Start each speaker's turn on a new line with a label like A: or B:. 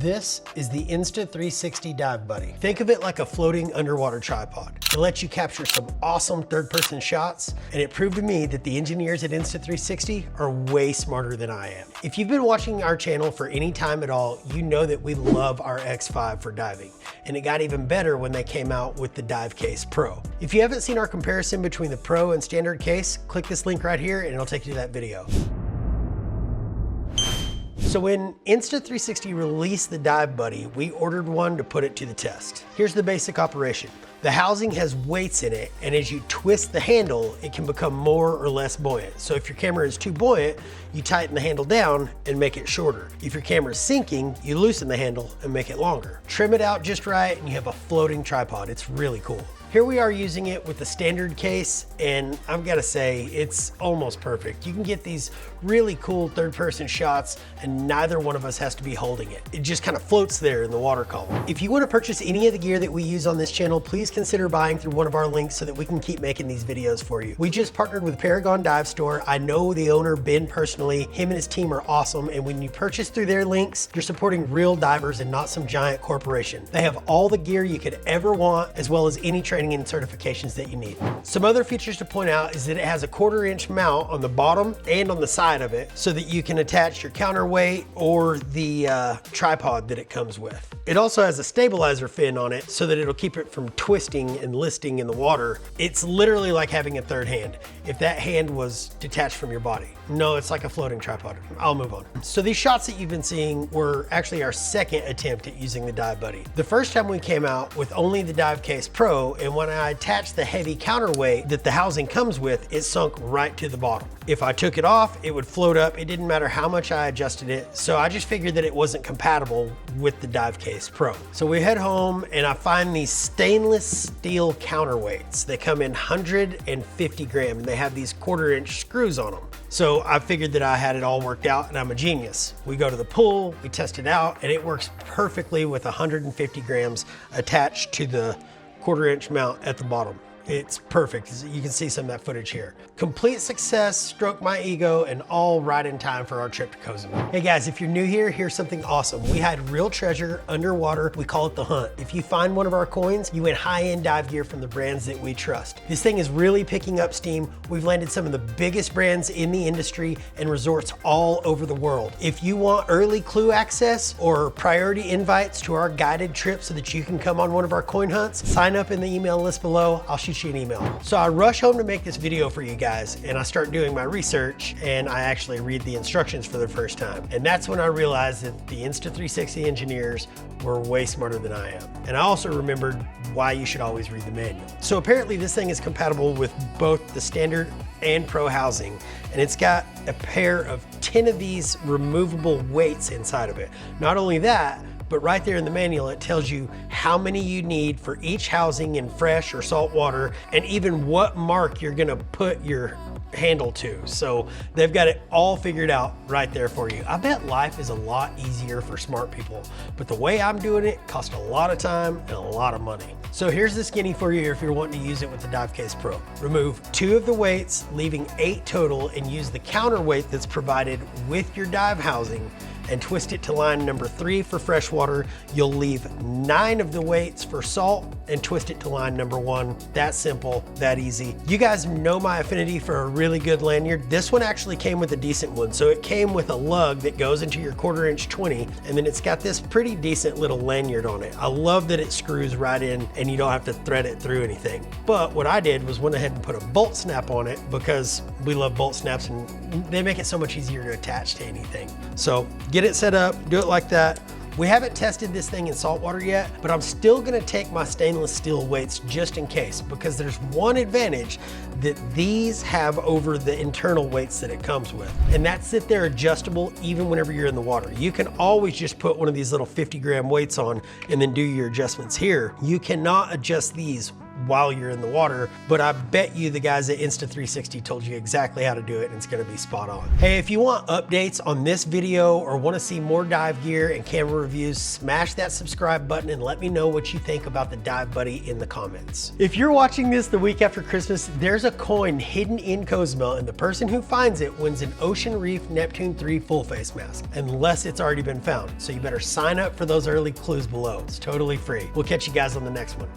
A: This is the Insta360 Dive Buddy. Think of it like a floating underwater tripod. It lets you capture some awesome third-person shots, and it proved to me that the engineers at Insta360 are way smarter than I am. If you've been watching our channel for any time at all, you know that we love our X5 for diving, and it got even better when they came out with the Dive Case Pro. If you haven't seen our comparison between the Pro and standard case, click this link right here and it'll take you to that video. So when Insta360 released the Dive Buddy, we ordered one to put it to the test. Here's the basic operation. The housing has weights in it, and as you twist the handle, it can become more or less buoyant. So if your camera is too buoyant, you tighten the handle down and make it shorter. If your camera is sinking, you loosen the handle and make it longer. Trim it out just right, and you have a floating tripod. It's really cool. Here we are using it with the standard case, and I've got to say, it's almost perfect. You can get these really cool third-person shots, and neither one of us has to be holding it. It just kind of floats there in the water column. If you want to purchase any of the gear that we use on this channel, please consider buying through one of our links so that we can keep making these videos for you. We just partnered with Paragon Dive Store. I know the owner, Ben, personally. Him and his team are awesome, and when you purchase through their links, you're supporting real divers and not some giant corporation. They have all the gear you could ever want, as well as any training and certifications that you need. Some other features to point out is that it has a 1/4 inch mount on the bottom and on the side of it so that you can attach your counterweight or the tripod that it comes with. It also has a stabilizer fin on it so that it'll keep it from twisting and listing in the water. It's literally like having a third hand if that hand was detached from your body. No, it's like a floating tripod. I'll move on. So these shots that you've been seeing were actually our second attempt at using the Dive Buddy. The first time we came out with only the Dive Case Pro, and when I attached the heavy counterweight that the housing comes with, it sunk right to the bottom. If I took it off, it would float up. It didn't matter how much I adjusted it. So I just figured that it wasn't compatible with the Dive Case Pro. So we head home and I find these stainless steel counterweights. They come in 150 gram and they have these 1/4 inch screws on them. So I figured that I had it all worked out and I'm a genius. We go to the pool, we test it out, and it works perfectly with 150 grams attached to the 1/4 inch mount at the bottom. It's perfect. You can see some of that footage here. Complete success, stroked my ego, and all right in time for our trip to Cozumel. Hey guys, if you're new here, here's something awesome. We hide real treasure underwater. We call it the hunt. If you find one of our coins, you win high-end dive gear from the brands that we trust. This thing is really picking up steam. We've landed some of the biggest brands in the industry and resorts all over the world. If you want early clue access or priority invites to our guided trip so that you can come on one of our coin hunts, sign up in the email list below. I'll shoot you an email. So I rush home to make this video for you guys, and I start doing my research, and I actually read the instructions for the first time. And that's when I realized that the Insta360 engineers were way smarter than I am. And I also remembered why you should always read the manual. So apparently this thing is compatible with both the standard and pro housing, and it's got a pair of 10 of these removable weights inside of it. Not only that, but right there in the manual, it tells you how many you need for each housing in fresh or salt water, and even what mark you're gonna put your handle to. So they've got it all figured out right there for you. I bet life is a lot easier for smart people, but the way I'm doing it costs a lot of time and a lot of money. So here's the skinny for you if you're wanting to use it with the Dive Case Pro. Remove 2 of the weights, leaving 8 total, and use the counterweight that's provided with your dive housing and twist it to line number 3 for freshwater. You'll leave 9 of the weights for salt and twist it to line number 1. That simple, that easy. You guys know my affinity for a really good lanyard. This one actually came with a decent one. So it came with a lug that goes into your 1/4 inch 20, and then it's got this pretty decent little lanyard on it. I love that it screws right in and you don't have to thread it through anything. But what I did was went ahead and put a bolt snap on it because we love bolt snaps and they make it so much easier to attach to anything. So get it set up, do it like that. We haven't tested this thing in saltwater yet, but I'm still gonna take my stainless steel weights just in case, because there's one advantage that these have over the internal weights that it comes with, and that's that they're adjustable even whenever you're in the water. You can always just put one of these little 50 gram weights on and then do your adjustments here. You cannot adjust these while you're in the water, but I bet you the guys at Insta360 told you exactly how to do it and it's gonna be spot on. Hey, if you want updates on this video or wanna see more dive gear and camera reviews, smash that subscribe button and let me know what you think about the Dive Buddy in the comments. If you're watching this the week after Christmas, there's a coin hidden in Cozumel and the person who finds it wins an Ocean Reef Neptune 3 full face mask, unless it's already been found. So you better sign up for those early clues below. It's totally free. We'll catch you guys on the next one.